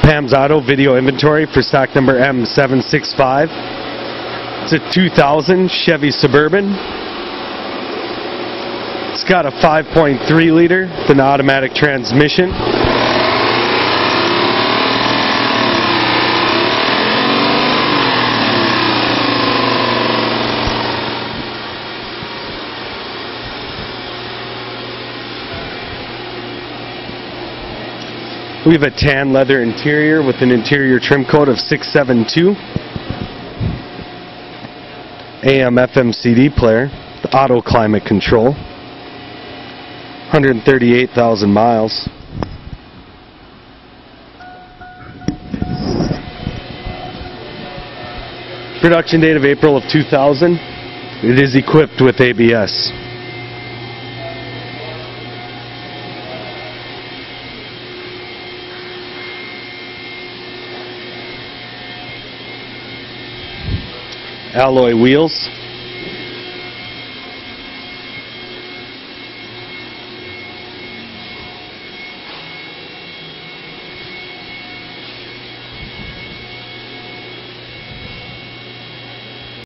Pam's Auto video inventory for stock number M0765. It's a 2000 Chevy Suburban. It's got a 5.3 liter with an automatic transmission. We have a tan leather interior with an interior trim coat of 672. AM FM CD player, the auto climate control. 138,000 miles. Production date of April of 2000. It is equipped with ABS. Alloy wheels.